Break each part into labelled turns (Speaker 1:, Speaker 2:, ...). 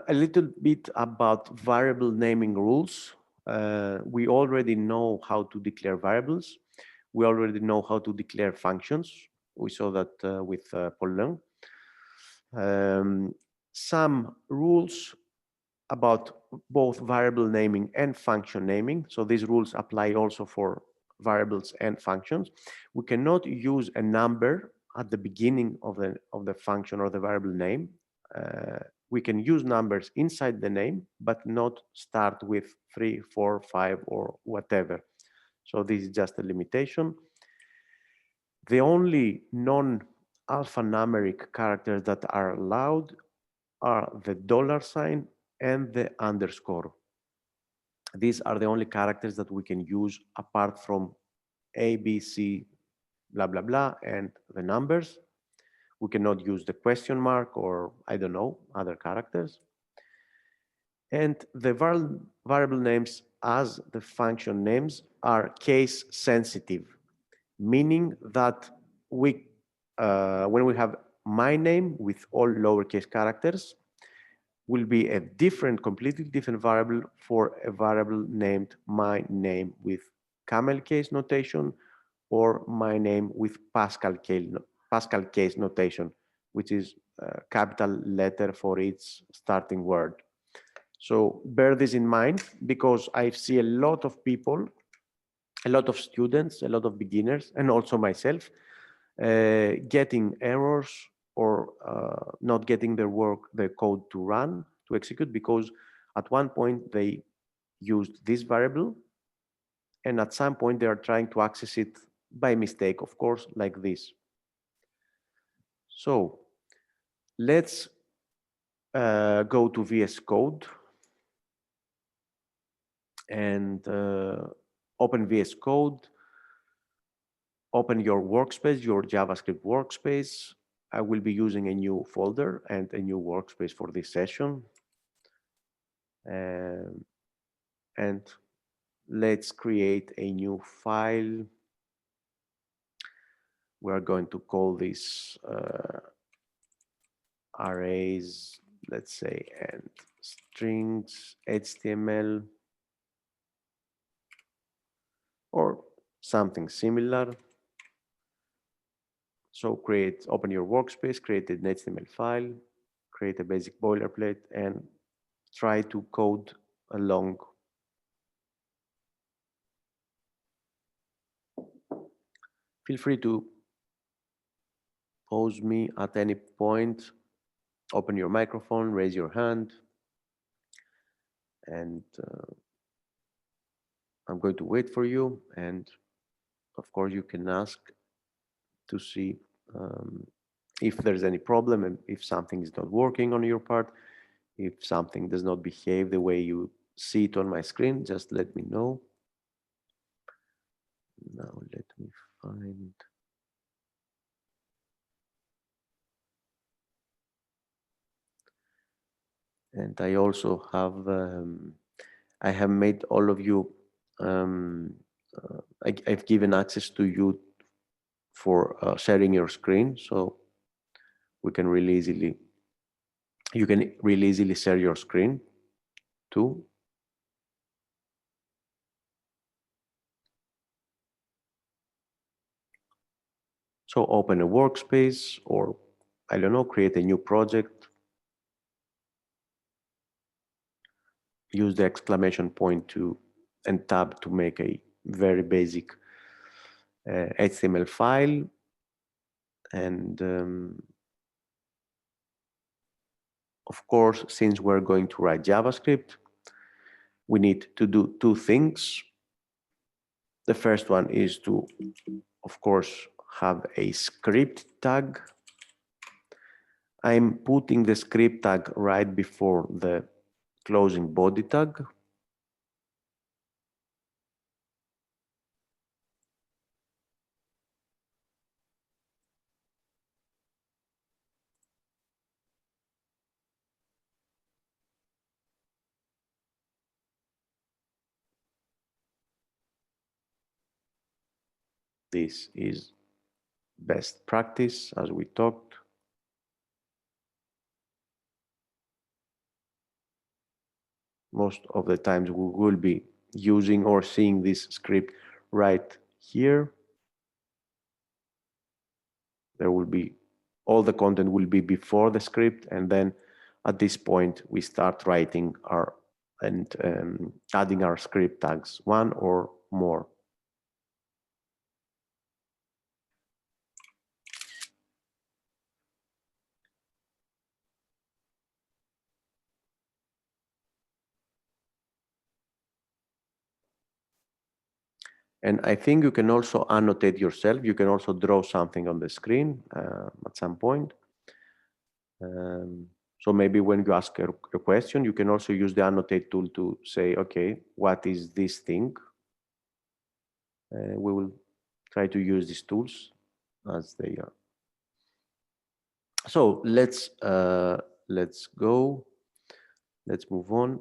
Speaker 1: a little bit about variable naming rules. We already know how to declare variables. We already know how to declare functions. We saw that with Pollin. Some rules about both variable naming and function naming. So these rules apply also for variables and functions. We cannot use a number at the beginning of the function or the variable name. We can use numbers inside the name, but not start with 3, 4, 5, or whatever. So this is just a limitation. The only non-alphanumeric characters that are allowed are the $ and the underscore. These are the only characters that we can use apart from A, B, C, blah, blah, blah, and the numbers. We cannot use the question mark or, I don't know, other characters. And the variable names as the function names are case sensitive, meaning that when we have my name with all lowercase characters, will be a completely different variable for a variable named my name with camel case notation or my name with Pascal case notation, which is a capital letter for each starting word. So bear this in mind, because I see a lot of people, a lot of students, a lot of beginners, and also myself, getting errors or not getting their code to execute, because at one point they used this variable, and at some point they are trying to access it by mistake, of course, like this. So let's go to VS Code and open VS Code. Open your workspace, your JavaScript workspace. I will be using a new folder and a new workspace for this session. And let's create a new file. We're going to call this arrays, let's say, and strings HTML or something similar. So open your workspace, create an HTML file, create a basic boilerplate, and try to code along. Feel free to pause me at any point, open your microphone, raise your hand, and I'm going to wait for you. And of course, you can ask to see if there's any problem and if something is not working on your part. If something does not behave the way you see it on my screen, just let me know. Now let me find. And I also have, I have made all of you, I've given access to you for sharing your screen, so we can really easily, you can really easily share your screen too. So open a workspace, or I don't know, create a new project. Use the exclamation point and tab to make a very basic HTML file. And of course, since we're going to write JavaScript, we need to do two things. The first one is to, of course, have a script tag. I'm putting the script tag right before the closing body tag. This is best practice, as we talked. most of the times we will be using or seeing this script right here. There will be, all the content will be before the script, and then at this point we start writing our and adding our script tags, one or more. And I think you can also annotate yourself. You can also draw something on the screen at some point. So maybe when you ask a question, you can also use the annotate tool to say, okay, what is this thing? We will try to use these tools as they are. So let's go. Let's move on.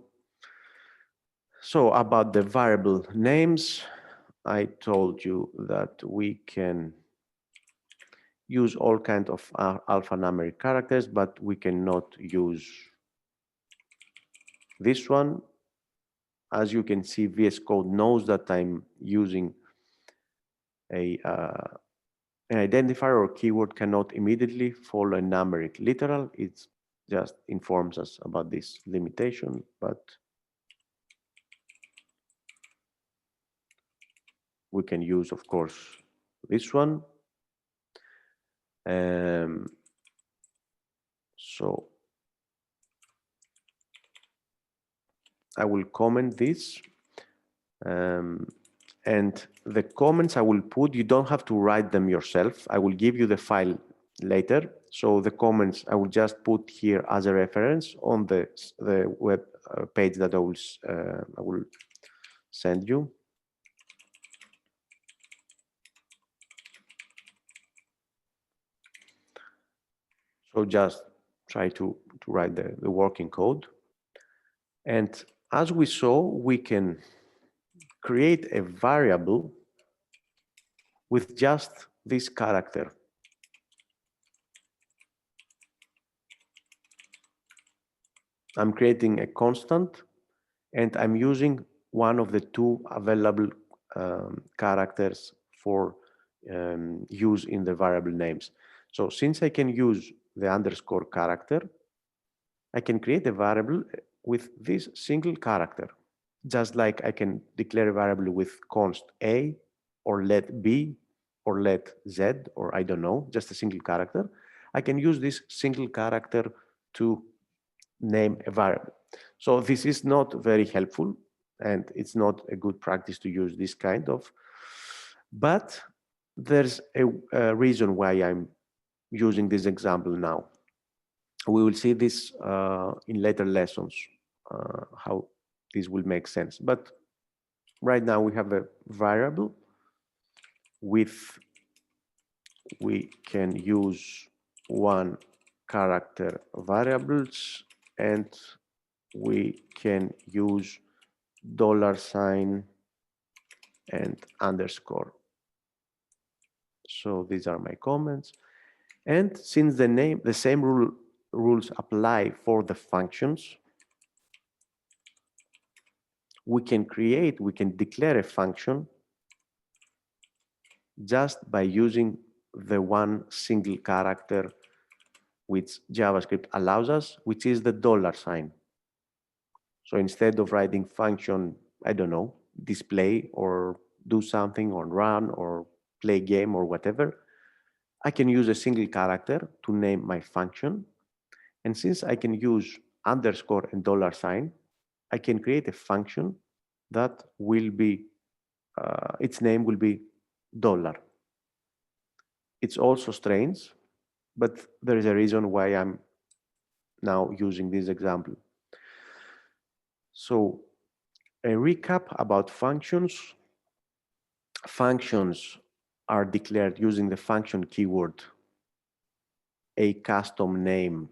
Speaker 1: So about the variable names, I told you that we can use all kinds of alphanumeric characters, but we cannot use this one. As you can see, VS Code knows that I'm using an identifier or keyword cannot immediately follow a numeric literal. It just informs us about this limitation, but we can use, of course, this one. So I will comment this. And the comments I will put, you don't have to write them yourself. I will give you the file later. So the comments I will just put here as a reference on the web page that I will send you. So just try to write the working code. And as we saw, we can create a variable with just this character. I'm creating a constant, and I'm using one of the two available characters for use in the variable names. So since I can use the underscore character, I can create a variable with this single character. Just like I can declare a variable with const A or let B or let Z, or I don't know, just a single character. I can use this single character to name a variable. So this is not very helpful, and it's not a good practice to use this kind of, but there's a reason why I'm using this example now. We will see this in later lessons, how this will make sense. But right now we have a variable with, we can use one character variables, and we can use $sign and underscore. So these are my comments. And since the same rules apply for the functions, we can declare a function just by using the one single character which JavaScript allows us, which is the $sign. So instead of writing function, I don't know, display or do something or run or play game or whatever, I can use a single character to name my function. And since I can use underscore and $sign, I can create a function that will be, its name will be $. It's also strange, but there is a reason why I'm now using this example. So a recap about functions. Functions are declared using the function keyword, a custom name,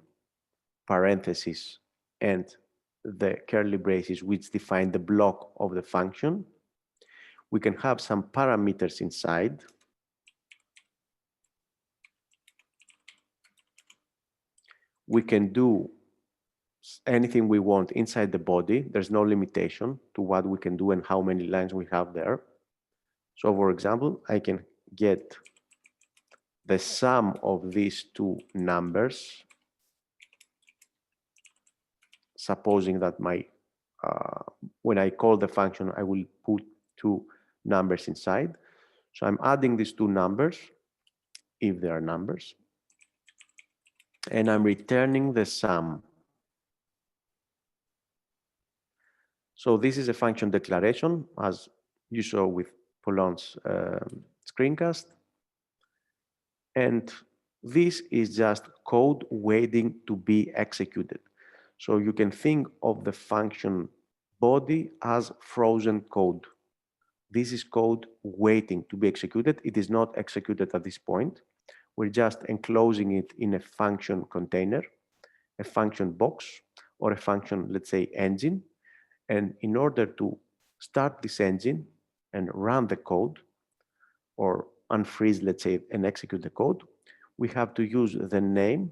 Speaker 1: parentheses, and the curly braces which define the block of the function. We can have some parameters inside. We can do anything we want inside the body. There's no limitation to what we can do and how many lines we have there. So for example, I can get the sum of these two numbers, supposing that when I call the function, I will put two numbers inside. So I'm adding these two numbers, if they are numbers, and I'm returning the sum. So this is a function declaration, as you saw with Poland's screencast. And this is just code waiting to be executed. So you can think of the function body as frozen code. This is code waiting to be executed. It is not executed at this point. We're just enclosing it in a function container, a function box, or a function, let's say, engine. And in order to start this engine and run the code, or unfreeze, let's say, and execute the code, we have to use the name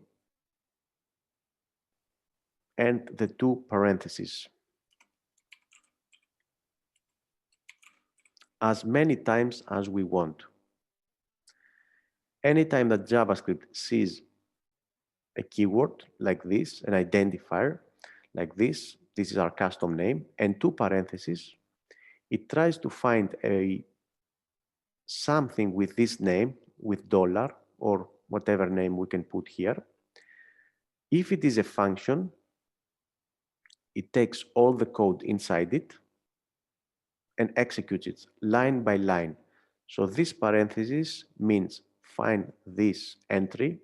Speaker 1: and the two parentheses as many times as we want. Anytime that JavaScript sees a keyword like this, an identifier like this is our custom name, and two parentheses, it tries to find something with this name, with dollar or whatever name we can put here. If it is a function, it takes all the code inside it and executes it line by line. So this parenthesis means find this entry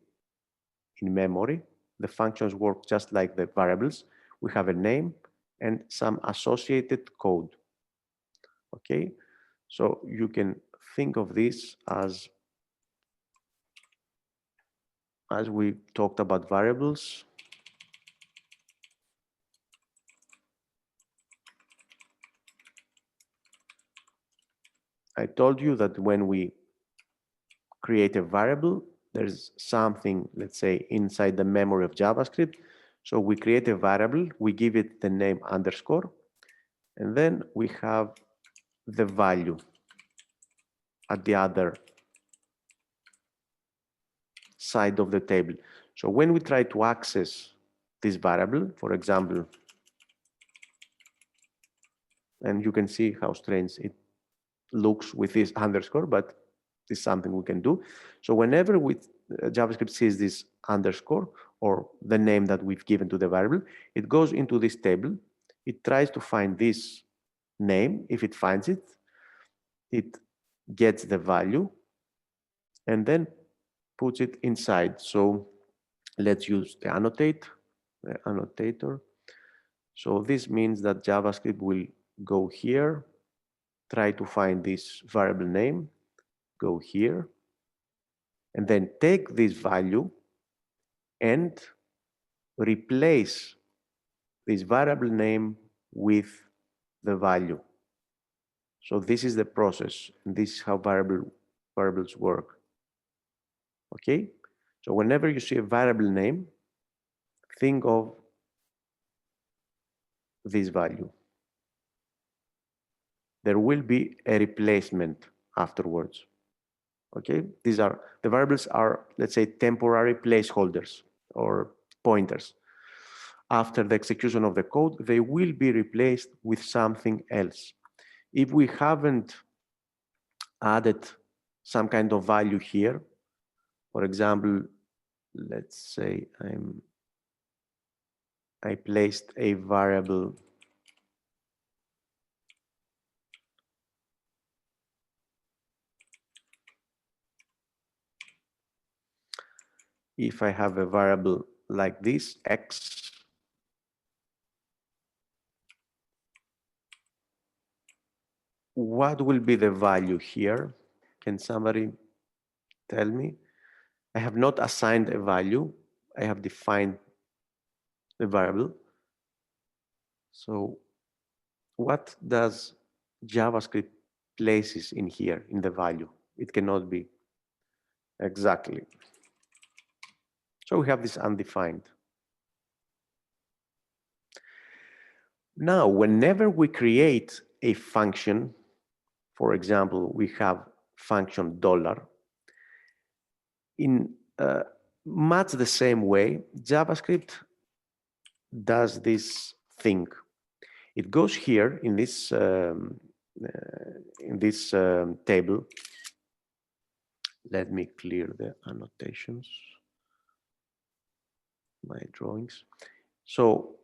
Speaker 1: in memory. The functions work just like the variables. We have a name and some associated code. Okay, so you can think of this as we talked about variables. I told you that when we create a variable, there's something, let's say, inside the memory of JavaScript. So we create a variable, we give it the name underscore, and then we have the value at the other side of the table. So when we try to access this variable, for example, and you can see how strange it looks with this underscore, but this is something we can do. So whenever JavaScript sees this underscore or the name that we've given to the variable, it goes into this table. It tries to find this name. If it finds it, it gets the value and then puts it inside. So let's use the annotator. So this means that JavaScript will go here, try to find this variable name, go here, and then take this value and replace this variable name with the value. So this is the process, and this is how variables work. Okay? So whenever you see a variable name, think of this value. There will be a replacement afterwards. Okay? The variables are, let's say, temporary placeholders or pointers. After the execution of the code, they will be replaced with something else. If we haven't added some kind of value here, for example, let's say I placed a variable if I have a variable like this, x, what will be the value here? Can somebody tell me? I have not assigned a value. I have defined the variable. So what does JavaScript places in here in the value? It cannot be exactly. So we have this undefined. Now, whenever we create a function, for example, we have function dollar, in much the same way, JavaScript does this thing. It goes here in this table. Let me clear the annotations, my drawings. So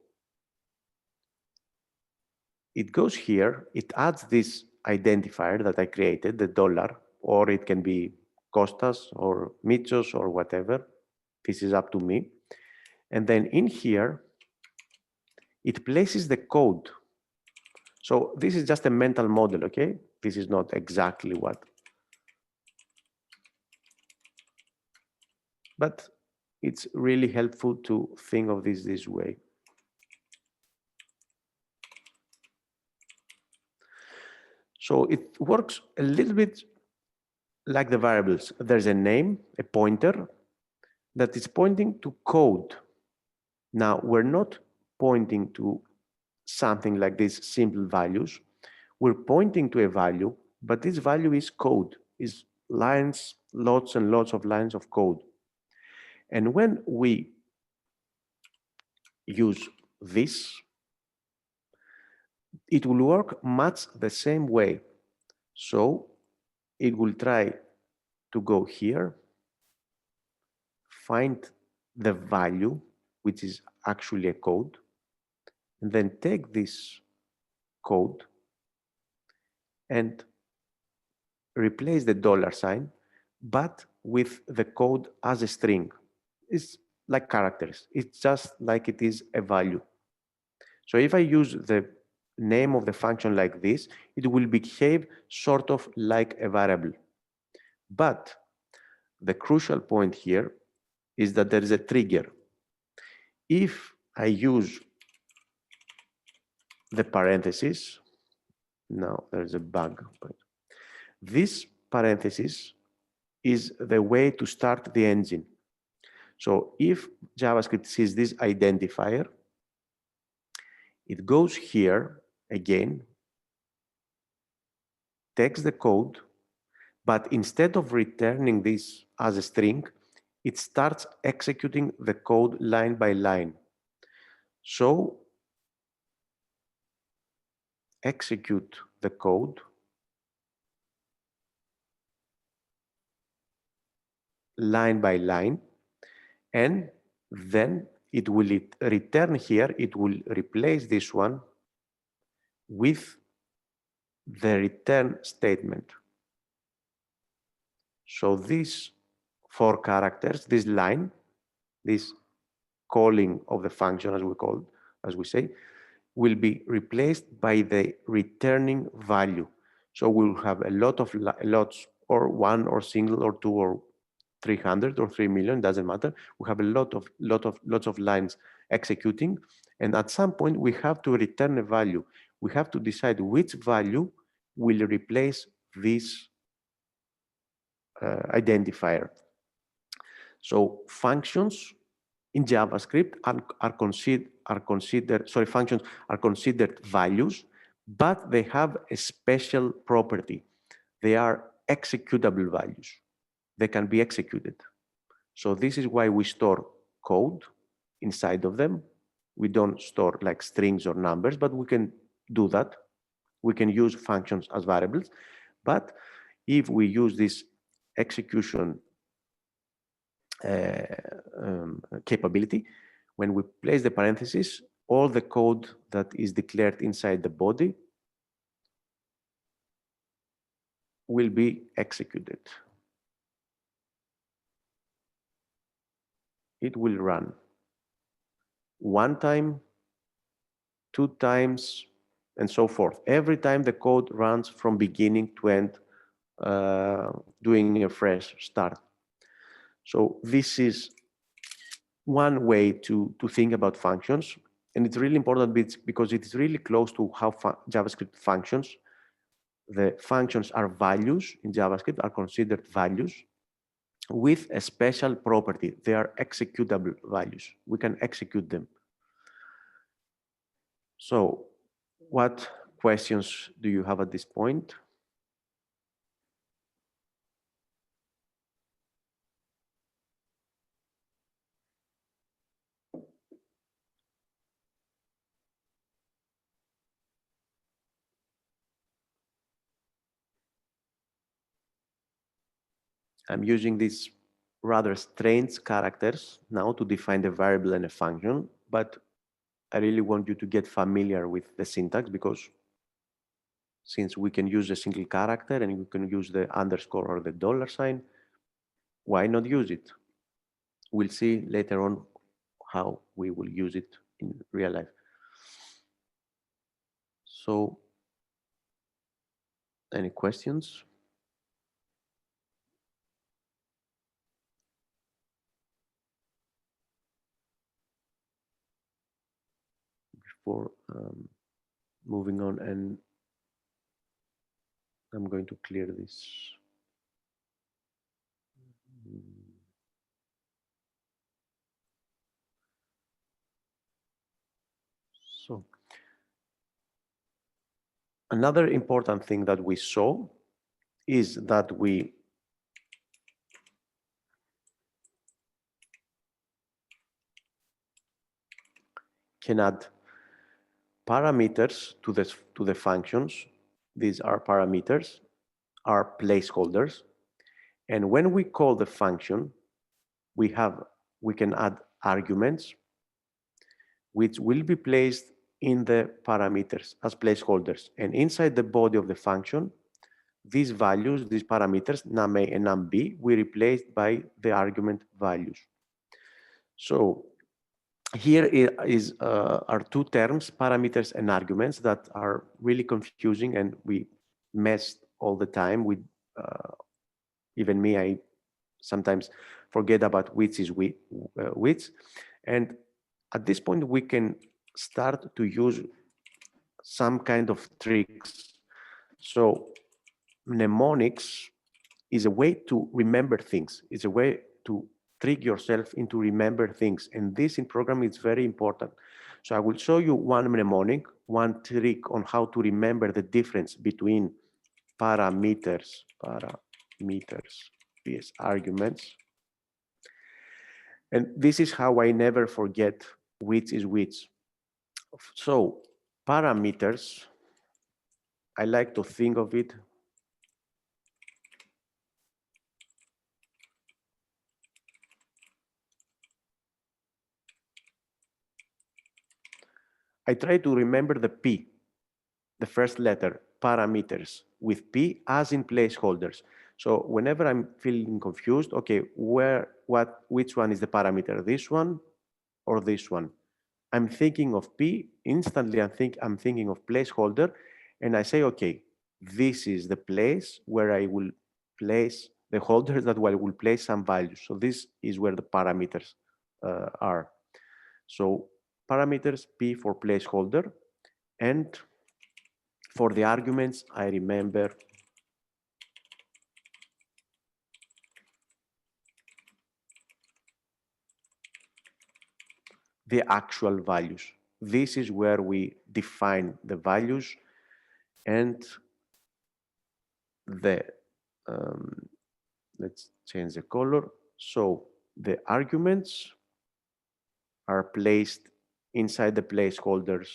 Speaker 1: it goes here, it adds this identifier that I created, the dollar, or it can be Kostas or Mitsos or whatever. This is up to me. And then in here, it places the code. So this is just a mental model, okay? This is not exactly what. But it's really helpful to think of this way. So it works a little bit like the variables. There's a name, a pointer, that is pointing to code. Now, we're not pointing to something like these simple values. We're pointing to a value, but this value is code, is lines, lots and lots of lines of code. And when we use this, it will work much the same way. So it will try to go here, find the value, which is actually a code, and then take this code and replace the dollar sign, but with the code as a string. It's like characters. It's just like it is a value. So if I use the name of the function like this, it will behave sort of like a variable. But the crucial point here is that there is a trigger. If I use the parenthesis, now there's a bug. This parenthesis is the way to start the engine. So if JavaScript sees this identifier, it goes here again, takes the code, but instead of returning this as a string, it starts executing the code line by line. So execute the code line by line, and then it will return here, it will replace this one with the return statement. So these 4 characters, this line, this calling of the function, as we say, will be replaced by the returning value. So we'll have a lot of lots, or one, or single, or two, or 300, or 3 million, doesn't matter. We have a lots of lines executing, and at some point we have to return a value. We have to decide which value will replace this identifier. So functions in JavaScript functions are considered values, but they have a special property. They are executable values. They can be executed. So this is why we store code inside of them. We don't store like strings or numbers, but we can do that. We can use functions as variables, but if we use this execution capability, when we place the parentheses, all the code that is declared inside the body will be executed. It will run 1 time, 2 times, and so forth. Every time the code runs from beginning to end, doing a fresh start. So this is one way to think about functions, and it's really important because it is really close to how JavaScript functions. The functions are values in JavaScript, are considered values with a special property. They are executable values. We can execute them. So What questions do you have at this point? I'm using these rather strange characters now to define the variable and a function, but I really want you to get familiar with the syntax because since we can use a single character and we can use the underscore or the dollar sign, why not use it? We'll see later on how we will use it in real life. So, any questions? Before moving on, and I'm going to clear this. So, another important thing that we saw is that we can add parameters to the functions. These are parameters, are placeholders. And when we call the function, we can add arguments which will be placed in the parameters as placeholders. And inside the body of the function, these values, these parameters, num A and num B, we replaced by the argument values. So here are two terms, parameters and arguments, that are really confusing, and we mess all the time with, even me, I sometimes forget about which is which. And at this point, we can start to use some kind of tricks. So mnemonics is a way to remember things. It's a way to trick yourself into remember things. And this in programming is very important. So I will show you one mnemonic, one trick on how to remember the difference between parameters, yes, arguments. And this is how I never forget which is which. So parameters, I like to think of it I try to remember the P, the first letter, parameters, with P as in placeholders. So whenever I'm feeling confused, okay, which one is the parameter, this one or this one? I'm thinking of P, instantly I'm thinking of placeholder, and I say, okay, this is the place where I will place the holders that I will place some values. So this is where the parameters are. So parameters, P for placeholder, and for the arguments, I remember the actual values. This is where we define the values, and the, let's change the color. So the arguments are placed inside the placeholders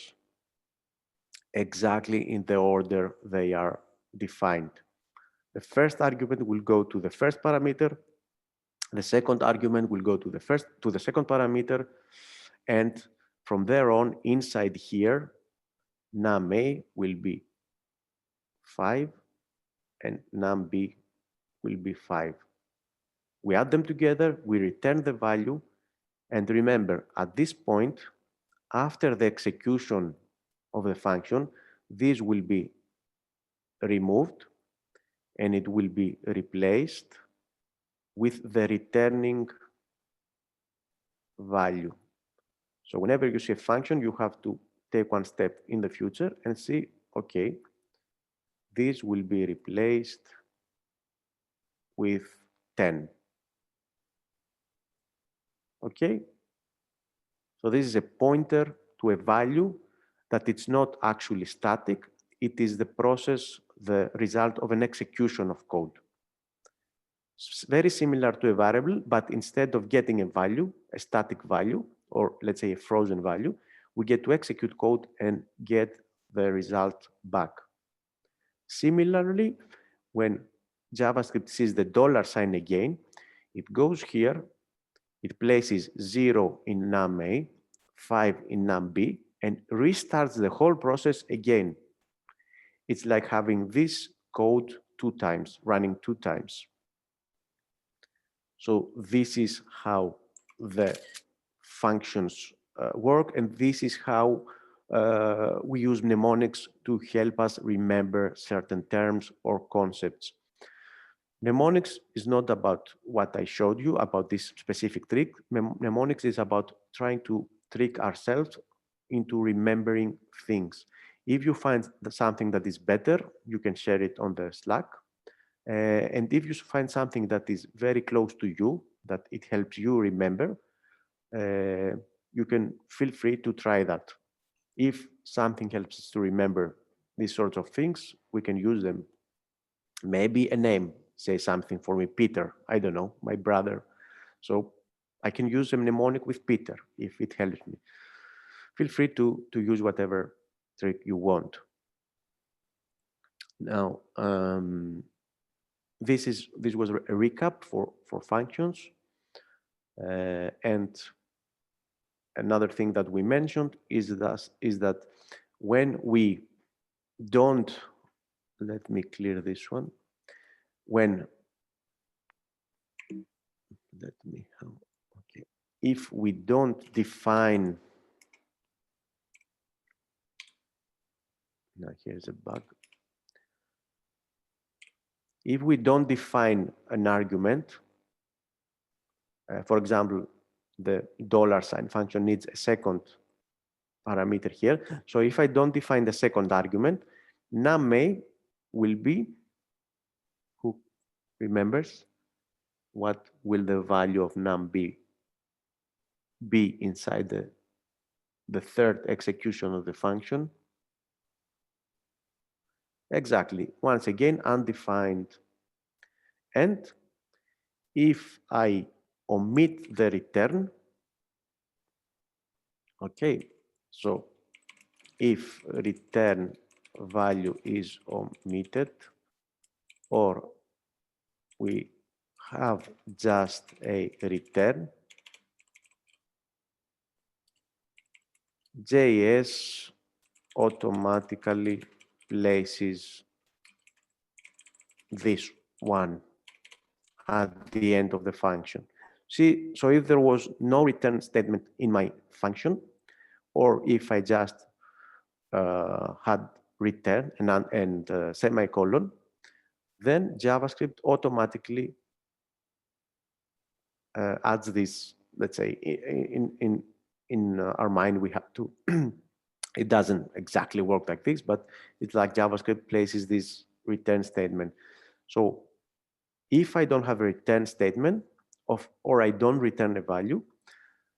Speaker 1: exactly in the order they are defined. The first argument will go to the first parameter. The second argument will go to the second parameter, and from there on, inside here, num A will be 5 and num B will be 5. We add them together, we return the value, and remember, at this point, after the execution of the function, this will be removed and it will be replaced with the returning value. So whenever you see a function, you have to take one step in the future and see, okay, this will be replaced with 10. Okay? So this is a pointer to a value, that it's not actually static. It is the process, the result of an execution of code. It's very similar to a variable, but instead of getting a value, a static value, or let's say a frozen value, we get to execute code and get the result back. Similarly, when JavaScript sees the $sign again, it goes here, it places 0 in num A, 5 in num B, and restarts the whole process again. It's like having this code 2 times, running 2 times. So this is how the functions work, and this is how we use mnemonics to help us remember certain terms or concepts. Mnemonics is not about what I showed you about this specific trick. Mnemonics is about trying to trick ourselves into remembering things. If you find something that is better, you can share it on the Slack. And if you find something that is very close to you, that it helps you remember, you can feel free to try that. If something helps us to remember these sorts of things, we can use them. Maybe a name, say something for me, Peter, I don't know, my brother. So I can use a mnemonic with Peter if it helps me. Feel free to use whatever trick you want. Now, this was a recap for functions. And another thing that we mentioned is that when we don't, let me clear this one, if we don't define, now here's a bug. If we don't define an argument, for example, the $sign function needs a second parameter here. So if I don't define the second argument, num A will be, who remembers, what will the value of num B be inside the third execution of the function? Exactly, once again, undefined. And if I omit the return, okay, so if return value is omitted, or we have just a return, JS automatically places this one at the end of the function. See, so if there was no return statement in my function, or if I just had return and semicolon, then JavaScript automatically adds this. Let's say in our mind we have to. It doesn't exactly work like this, but it's like JavaScript places this return statement. So if I don't have a return statement or I don't return a value,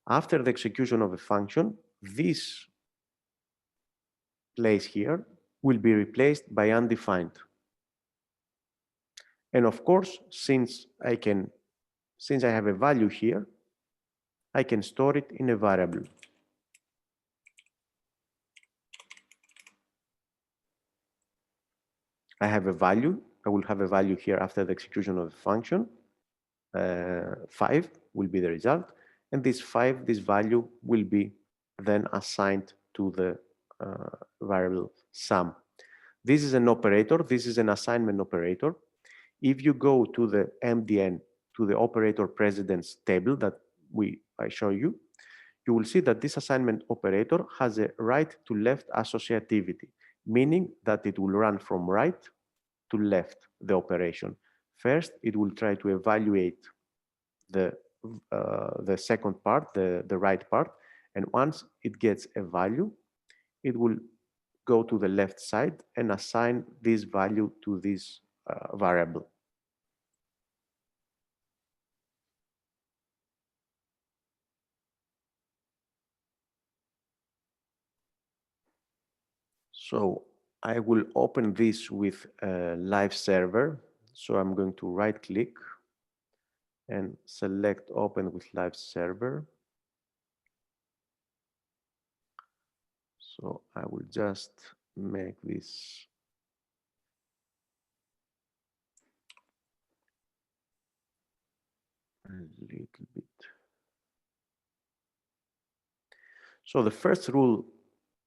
Speaker 1: after the execution of a function, this place here will be replaced by undefined. And of course, since I have a value here, I can store it in a variable. I have a value. I will have a value here after the execution of the function. 5 will be the result. And this value will be then assigned to the variable sum. This is an operator. This is an assignment operator. If you go to the MDN, to the operator precedence table that I show you, you will see that this assignment operator has a right to left associativity, meaning that it will run from right to left the operation. First, it will try to evaluate the second part, the right part, and once it gets a value, it will go to the left side and assign this value to this variable. So I will open this with a live server. So I'm going to right click and select open with live server. So I will just make this a little bit. So the first rule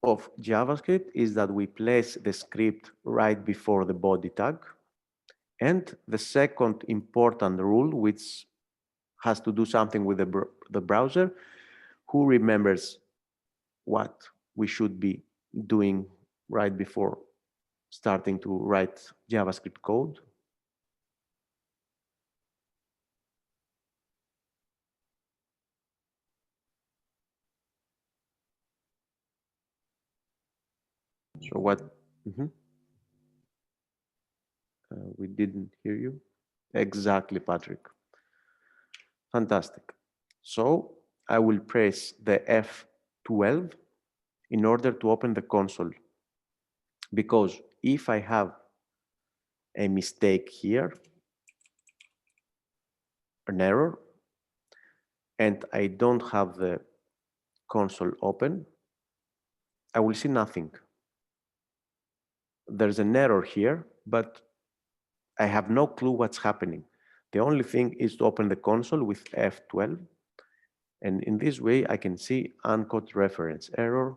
Speaker 1: of JavaScript is that we place the script right before the body tag. And the second important rule, which has to do something with the browser, who remembers what we should be doing right before starting to write JavaScript code. So what? We didn't hear you. Exactly, Patrick. Fantastic. So I will press the F12 in order to open the console. Because if I have a mistake here, an error, and I don't have the console open, I will see nothing. There's an error here, but I have no clue what's happening. The only thing is to open the console with F12. And in this way, I can see uncaught reference error.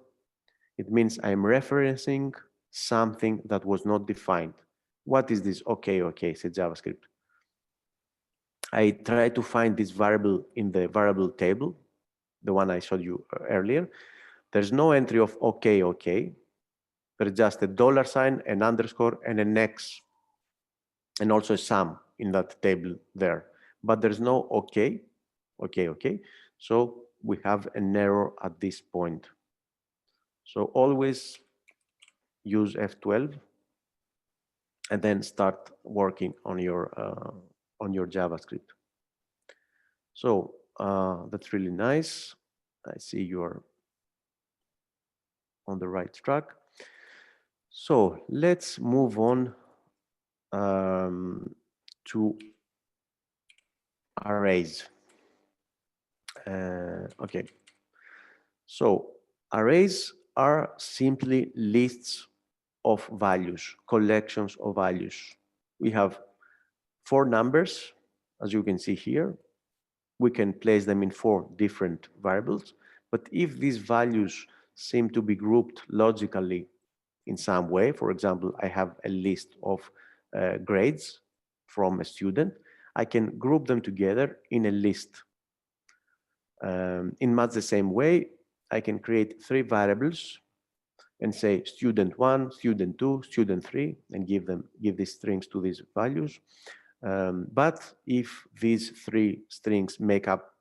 Speaker 1: It means I'm referencing something that was not defined. What is this? Okay, said JavaScript. I try to find this variable in the variable table, the one I showed you earlier. There's no entry of okay. There's just a $sign, an underscore, and an X, and also a sum in that table there. But there's no okay. So we have an error at this point. So always use F12 and then start working on your JavaScript. So that's really nice. I see you're on the right track. So let's move on to arrays. Okay. So arrays are simply lists of values, collections of values. We have 4 numbers, as you can see here. We can place them in 4 different variables, but if these values seem to be grouped logically in some way, for example, I have a list of grades from a student, I can group them together in a list. In much the same way, I can create 3 variables and say student 1, student 2, student 3, and give these strings to these values. But if these 3 strings make up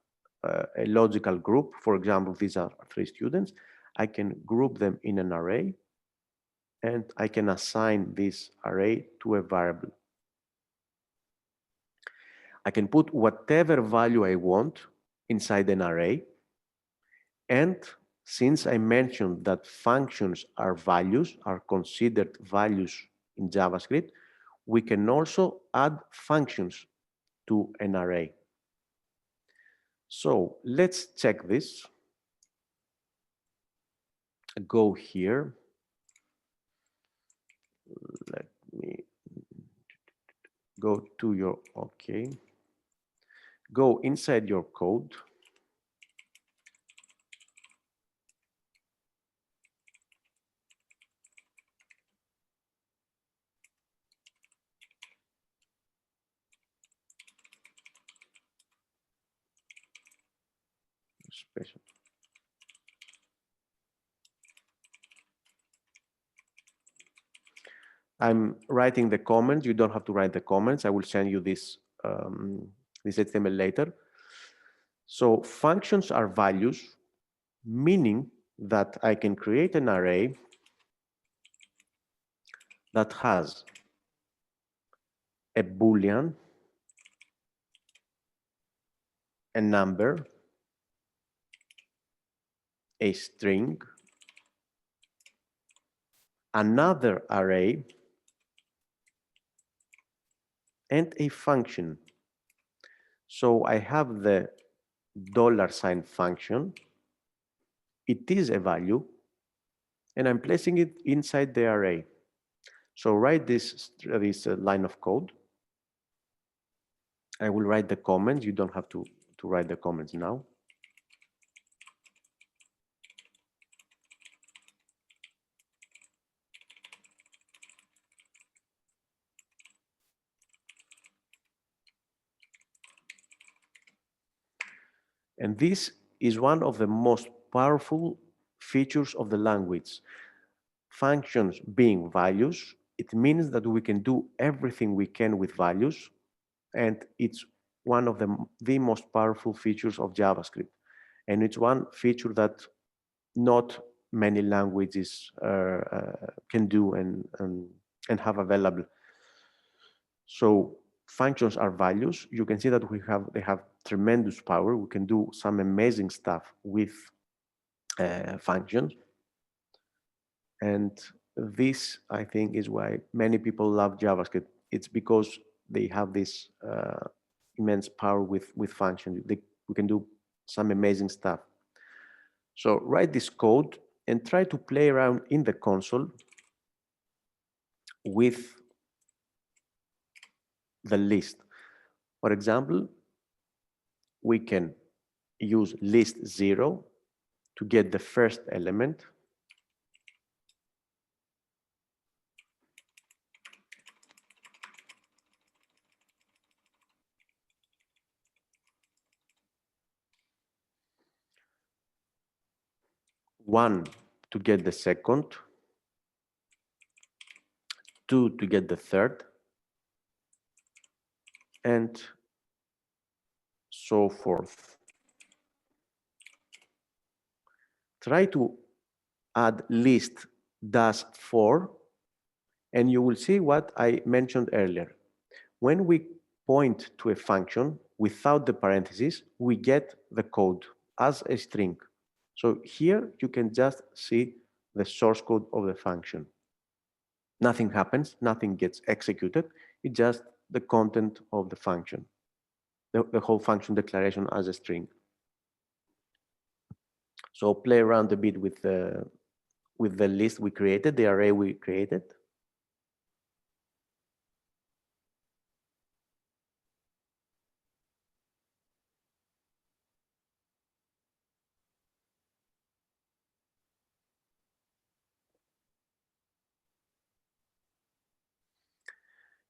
Speaker 1: a logical group, for example, these are 3 students, I can group them in an array, and I can assign this array to a variable. I can put whatever value I want inside an array, and since I mentioned that functions are values, are considered values in JavaScript, we can also add functions to an array. So let's check this. Go here. Let me go to your, okay. Go inside your code. Special. I'm writing the comments. You don't have to write the comments. I will send you this, this HTML later. So functions are values, meaning that I can create an array that has a Boolean, a number, a string, another array, and a function. So I have the $sign function. It is a value, and I'm placing it inside the array. So write this line of code. I will write the comments. You don't have to write the comments now. And this is one of the most powerful features of the language. Functions being values, it means that we can do everything we can with values, and it's one of the most powerful features of JavaScript. And it's one feature that not many languages can do and have available. So functions are values. You can see that they have tremendous power. We can do some amazing stuff with functions. And this, I think, is why many people love JavaScript. It's because they have this immense power with functions. We can do some amazing stuff. So write this code and try to play around in the console with the list. For example, we can use list 0 to get the first element. One to get the second, 2 to get the third, and so forth. Try to add list -4, and you will see what I mentioned earlier. When we point to a function without the parentheses, we get the code as a string. So here you can just see the source code of the function. Nothing happens, nothing gets executed. It's just the content of the function, the whole function declaration as a string. So play around a bit with the list we created, the array we created.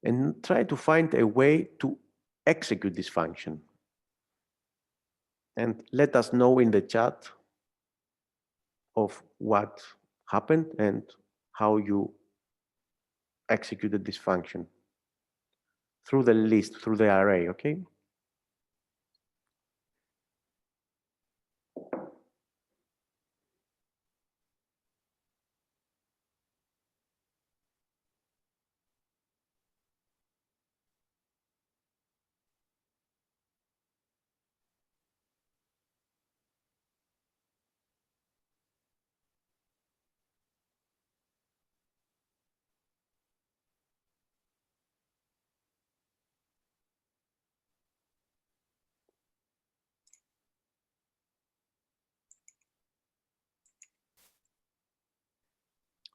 Speaker 1: And try to find a way to execute this function. And let us know in the chat of what happened and how you executed this function through the list, through the array, okay?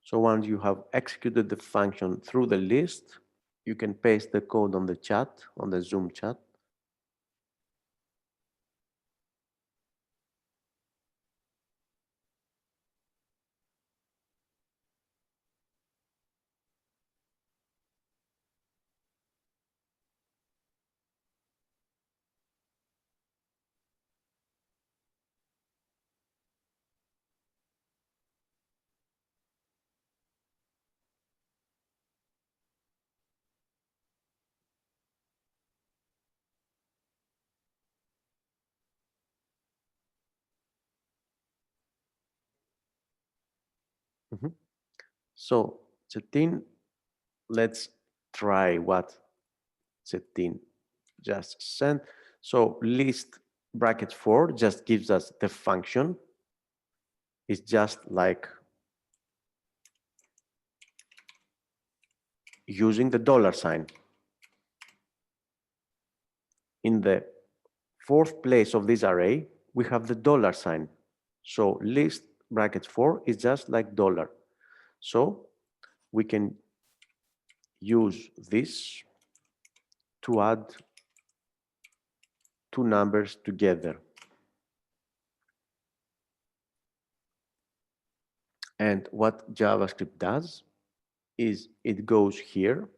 Speaker 1: So once you have executed the function through the list, you can paste the code on the chat, on the Zoom chat. Mm-hmm. So Cetin, let's try what Cetin just sent. So list bracket 4 just gives us the function. It's just like using the dollar sign. In the fourth place of this array, we have the dollar sign. So list brackets 4 is just like dollar. So we can use this to add two numbers together. And what JavaScript does is it goes here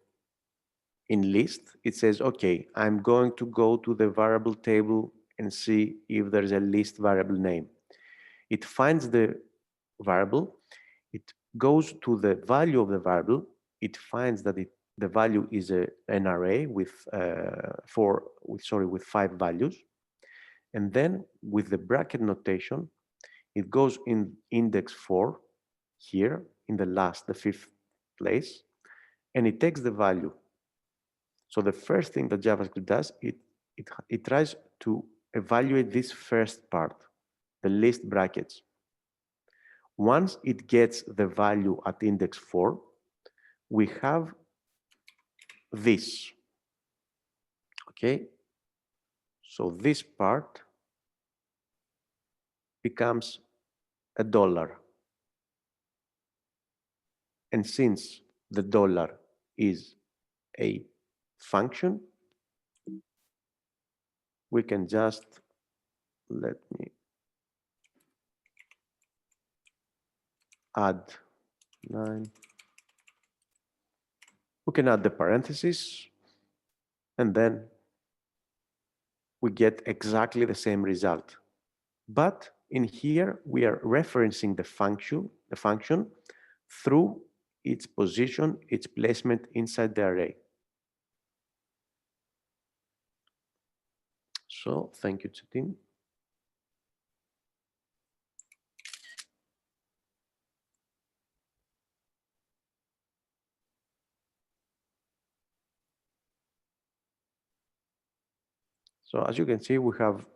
Speaker 1: in list. It says, okay, I'm going to go to the variable table and see if there's a list variable name. It finds the variable, it goes to the value of the variable, it finds that the value is an array with with 5 values, and then with the bracket notation, it goes in index 4 here in the fifth place, and it takes the value. So the first thing that JavaScript does, it tries to evaluate this first part, the list brackets. Once it gets the value at index 4, we have this. Okay? So this part becomes $1. And since the dollar is a function, we can just, let me add 9. We can add the parentheses, and then we get exactly the same result. But in here, we are referencing the function through its position, its placement inside the array. So thank you, Chetin. So as you can see, we have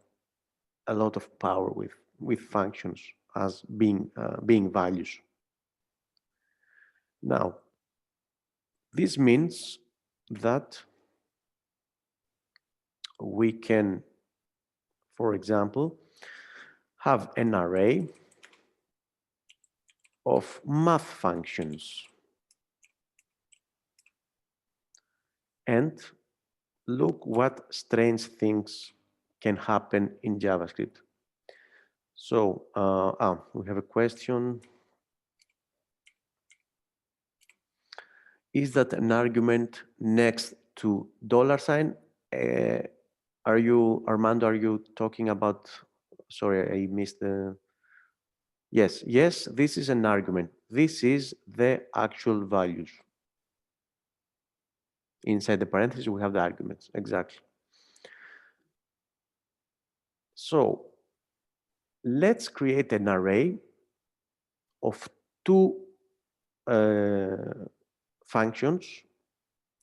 Speaker 1: a lot of power with functions as being values. Now, this means that we can, for example, have an array of math functions. And look what strange things can happen in JavaScript. So we have a question. Is that an argument next to $sign? Are you, Armando, are you talking about, sorry, I missed the, yes, this is an argument. This is the actual values. Inside the parentheses, we have the arguments, exactly. So let's create an array of two functions.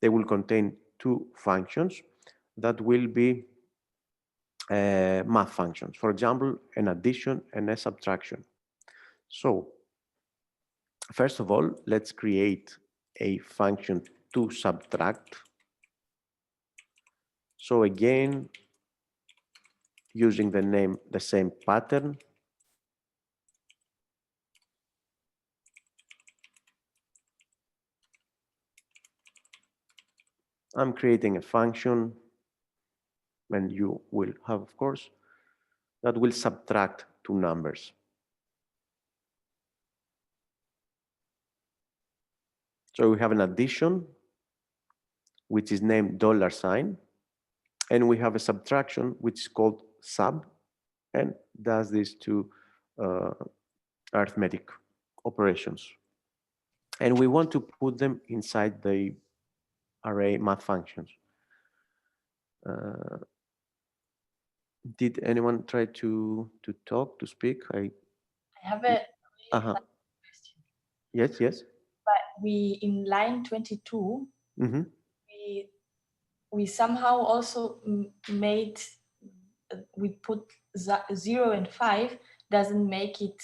Speaker 1: They will contain two functions that will be math functions. For example, an addition and a subtraction. So first of all, let's create a function to subtract. So again, using the same pattern, I'm creating a function, and you will have, of course, that will subtract two numbers. So we have an addition, which is named $sign, and we have a subtraction, which is called sub, and does these two arithmetic operations. And we want to put them inside the array math functions. Did anyone try to talk, to speak?
Speaker 2: I have a question.
Speaker 1: Yes.
Speaker 2: But we, in line 22, we somehow also made, we put 0 and 5 doesn't make it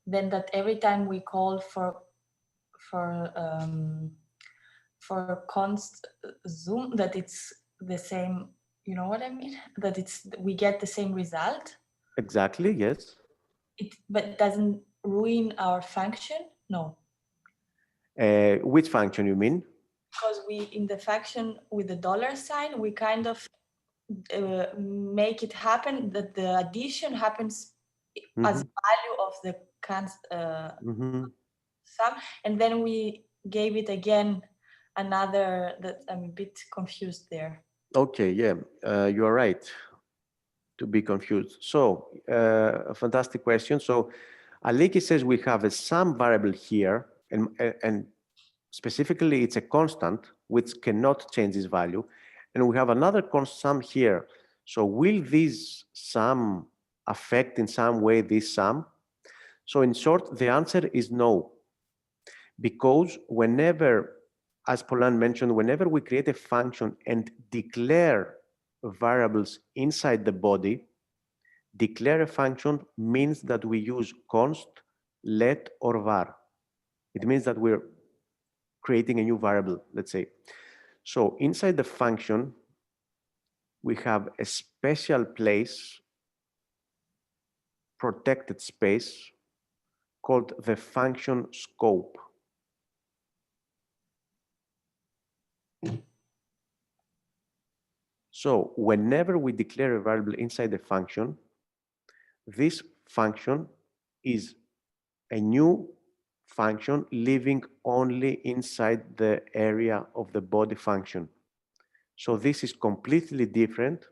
Speaker 2: then that every time we call for for const zoom that it's the same, you know what I mean? That we get the same result.
Speaker 1: Exactly, yes.
Speaker 2: But doesn't ruin our function? No.
Speaker 1: Which function you mean?
Speaker 2: Because in the function with the dollar sign, we kind of make it happen that the addition happens as value of the sum, and then we gave it again another, that I'm a bit confused there.
Speaker 1: Okay, yeah, you are right to be confused. So, a fantastic question. So, Aliki says we have a sum variable here, and specifically it's a constant which cannot change its value, and we have another constant sum here. So, will this sum affect in some way this sum? So, in short, the answer is no, because whenever, as Polan mentioned, whenever we create a function and declare variables inside the body, declare a function means that we use const, let, or var. It means that we're creating a new variable, let's say. So inside the function, we have a special place, protected space, called the function scope. So whenever we declare a variable inside the function, this function is a new function living only inside the area of the body function. So this is completely different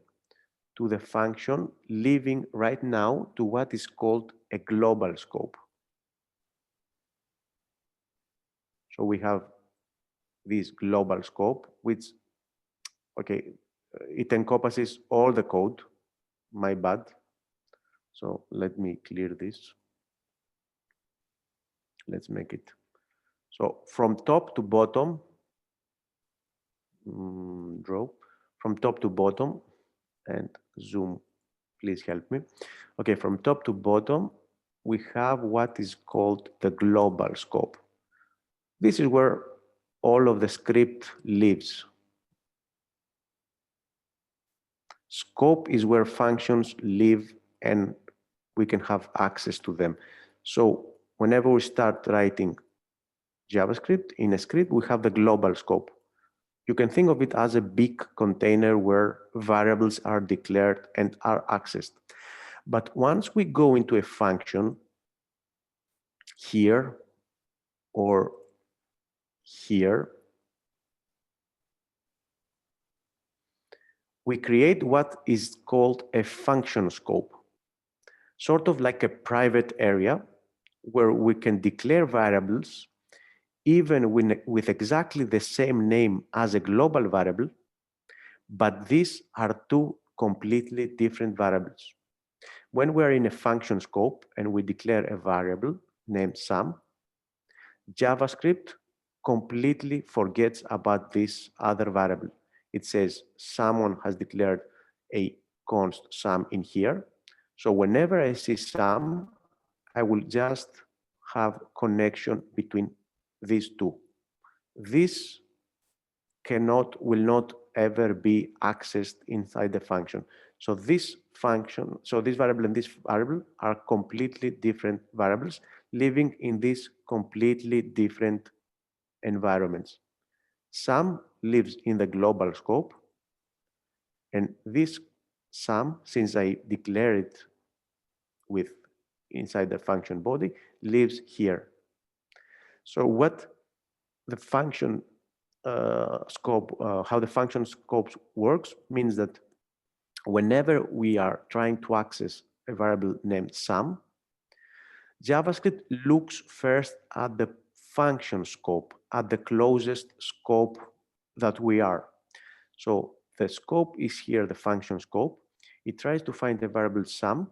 Speaker 1: to the function living right now to what is called a global scope. So we have this global scope, which, okay, it encompasses all the code, my bad. So let me clear this. Let's make it. So from top to bottom, draw, from top to bottom, and zoom, please help me. Okay, from top to bottom, we have what is called the global scope. This is where all of the script lives. Scope is where functions live and we can have access to them. So whenever we start writing JavaScript in a script, we have the global scope. You can think of it as a big container where variables are declared and are accessed. But once we go into a function here or here, we create what is called a function scope, sort of like a private area where we can declare variables even with exactly the same name as a global variable, but these are two completely different variables. When we are in a function scope and we declare a variable named sum, JavaScript completely forgets about this other variable. It says someone has declared a const sum in here. So whenever I see sum, I will just have connection between these two. This will not ever be accessed inside the function. So this function, so this variable and this variable are completely different variables living in these completely different environments. Sum lives in the global scope, and this sum, since I declare it with inside the function body, lives here. So what the function scope, how the function scope works means that whenever we are trying to access a variable named sum, JavaScript looks first at the function scope, at the closest scope that we are. So the scope is here, the function scope. It tries to find the variable sum,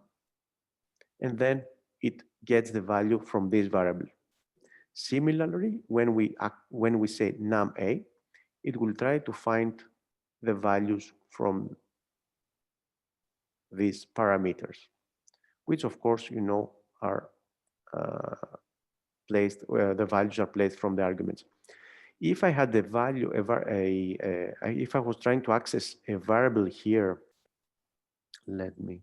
Speaker 1: and then it gets the value from this variable. Similarly, when we say num a, it will try to find the values from these parameters, which of course you know are placed, where the values are placed from the arguments. If I had the value, if I was trying to access a variable here, let me,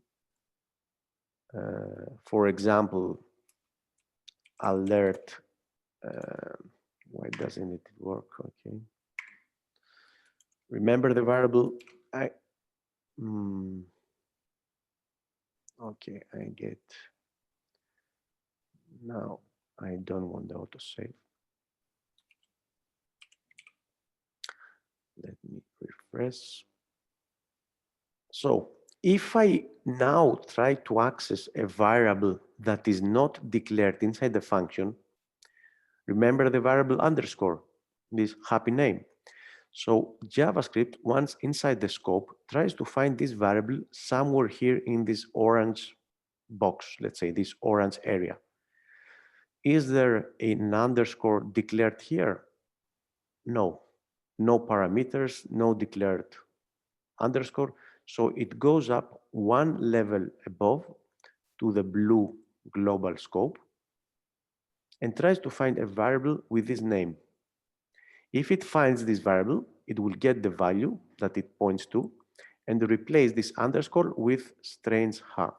Speaker 1: for example, alert, why doesn't it work? Okay. Remember the variable, okay, I get, now I don't want the autosave. Let me refresh. So if I now try to access a variable that is not declared inside the function, remember the variable underscore, this happy name. So JavaScript, once inside the scope, tries to find this variable somewhere here in this orange box, let's say this orange area. Is there an underscore declared here? No, no parameters, no declared underscore. So it goes up one level above to the blue global scope and tries to find a variable with this name. If it finds this variable, it will get the value that it points to and replace this underscore with strange ha.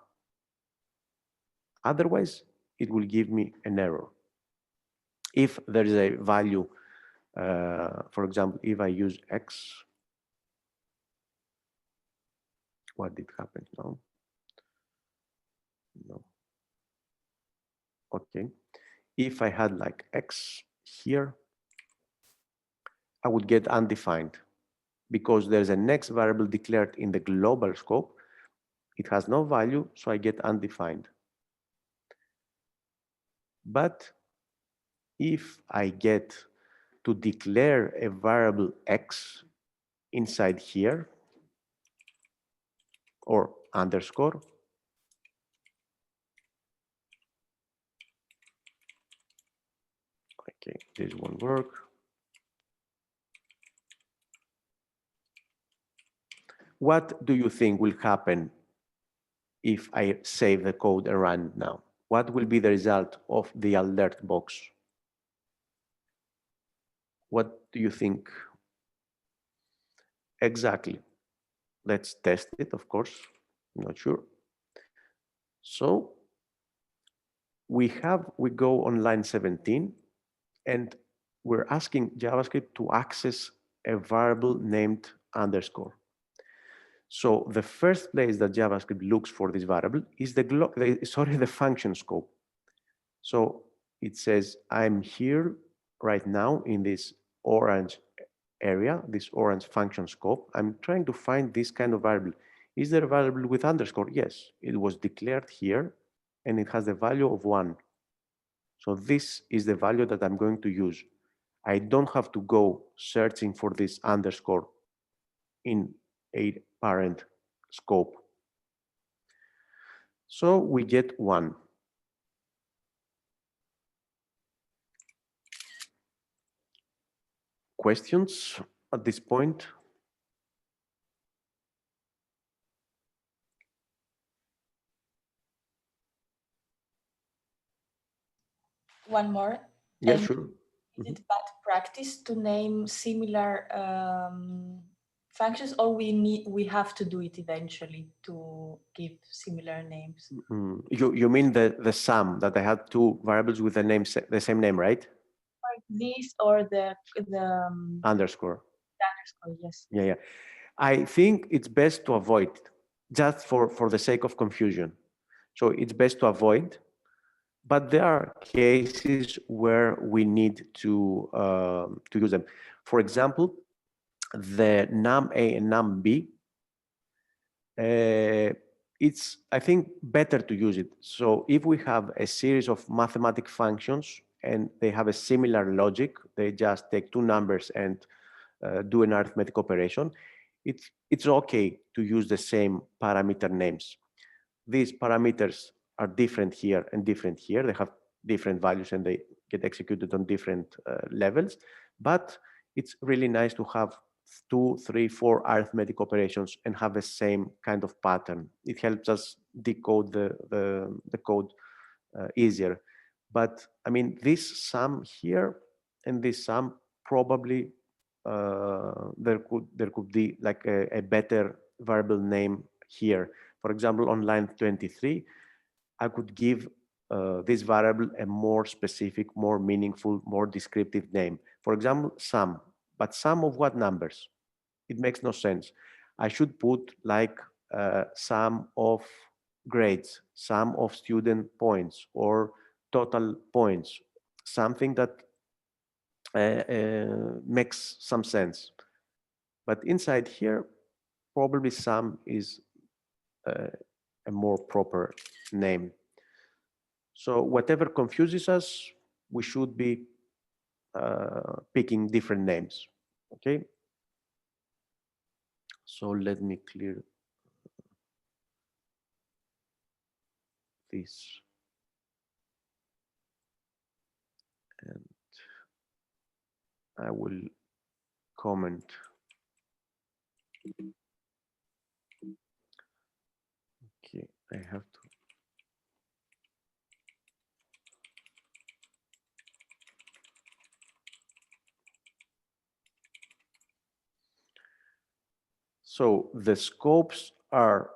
Speaker 1: Otherwise, it will give me an error. If there is a value, for example, if I use x, what did happen now? No. Okay. If I had like x here, I would get undefined because there's a next variable declared in the global scope. It has no value, so I get undefined. But if I get to declare a variable x inside here or underscore, okay, this won't work. What do you think will happen if I save the code and run now? What will be the result of the alert box? What do you think? Exactly. Let's test it, of course. I'm not sure. So we go on line 17 and we're asking JavaScript to access a variable named underscore. So the first place that JavaScript looks for this variable is the function scope. So it says, I'm here right now in this orange area, this orange function scope. I'm trying to find this kind of variable. Is there a variable with underscore? Yes, it was declared here and it has the value of 1. So this is the value that I'm going to use. I don't have to go searching for this underscore in a parent scope. So we get 1. Questions at this point?
Speaker 2: One more.
Speaker 1: Yeah, sure.
Speaker 2: Is it bad practice to name similar functions, or we have to do it eventually to give similar names?
Speaker 1: You mean the sum that I had two variables with the same name, right?
Speaker 2: Like this or the
Speaker 1: Underscore.
Speaker 2: underscore, yes.
Speaker 1: Yeah. I think it's best to avoid it, just for the sake of confusion. So it's best to avoid, but there are cases where we need to use them. For example, the num-A and num-B, it's, I think, better to use it. So if we have a series of mathematic functions and they have a similar logic, they just take two numbers and do an arithmetic operation, it's okay to use the same parameter names. These parameters are different here and different here. They have different values and they get executed on different levels. But it's really nice to have 2, 3, 4 arithmetic operations and have the same kind of pattern. It helps us decode the code easier. But I mean, this sum here and this sum, probably there could be like a better variable name here. For example, on line 23, I could give this variable a more specific, more meaningful, more descriptive name. For example, sum. But sum of what numbers? It makes no sense. I should put like sum of grades, sum of student points, or total points, something that makes some sense. But inside here, probably sum is a more proper name. So whatever confuses us, we should be picking different names, okay? So let me clear this. And I will comment. Okay, I have to. So the scopes are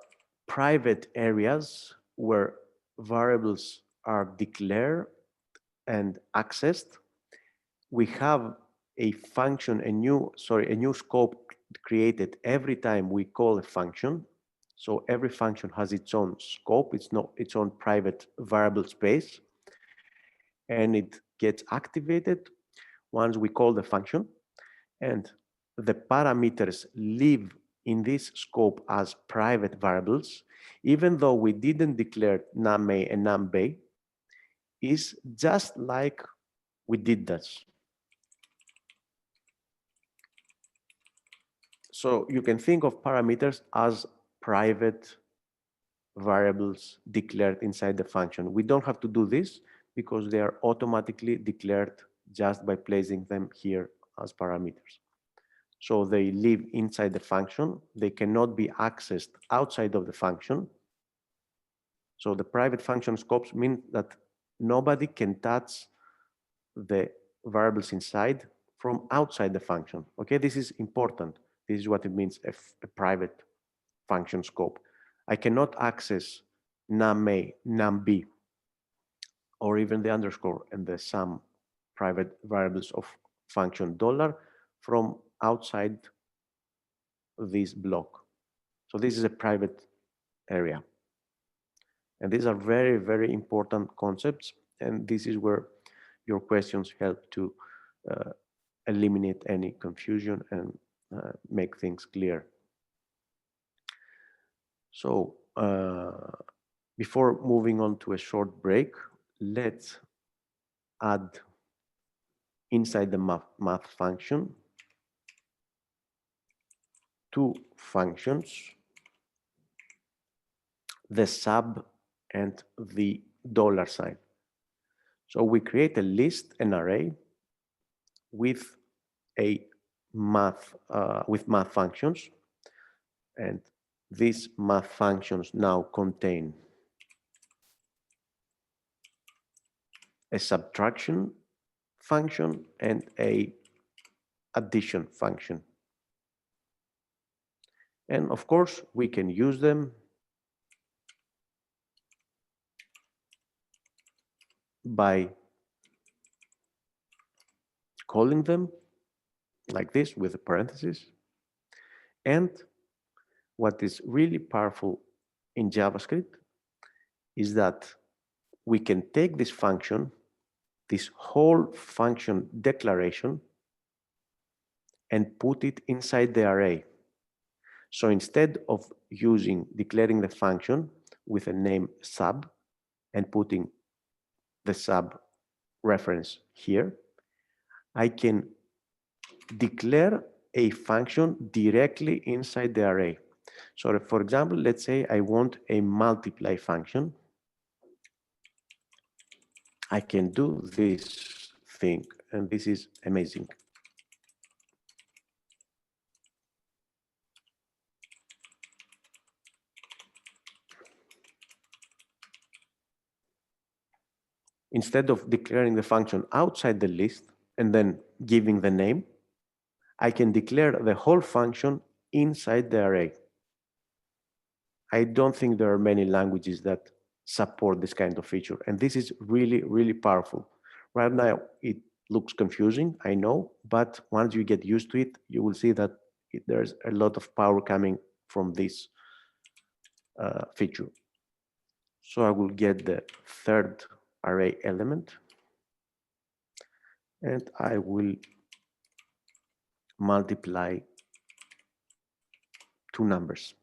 Speaker 1: private areas where variables are declared and accessed. We have a function, a new scope created every time we call a function. So every function has its own scope, it's not its own private variable space, and it gets activated once we call the function, and the parameters live in this scope as private variables, even though we didn't declare num_a and num_b, is just like we did this. So you can think of parameters as private variables declared inside the function. We don't have to do this because they are automatically declared just by placing them here as parameters. So they live inside the function. They cannot be accessed outside of the function. So the private function scopes mean that nobody can touch the variables inside from outside the function. Okay, this is important. This is what it means, a private function scope. I cannot access num_a, num_b, or even the underscore and the sum private variables of function $ from outside this block. So this is a private area. And these are very, very important concepts. And this is where your questions help to eliminate any confusion and make things clear. So before moving on to a short break, let's add inside the math function two functions, the sub and the $sign. So we create a list, an array with math functions, and these math functions now contain a subtraction function and a addition function. And of course, we can use them by calling them like this with a parenthesis. And what is really powerful in JavaScript is that we can take this function, this whole function declaration, and put it inside the array. So instead of declaring the function with a name sub and putting the sub reference here, I can declare a function directly inside the array. So for example, let's say I want a multiply function. I can do this thing, and this is amazing. Instead of declaring the function outside the list and then giving the name, I can declare the whole function inside the array. I don't think there are many languages that support this kind of feature, and this is really, really powerful. Right now, it looks confusing, I know, but once you get used to it, you will see that there's a lot of power coming from this feature. So I will get the third array element, and I will multiply two numbers.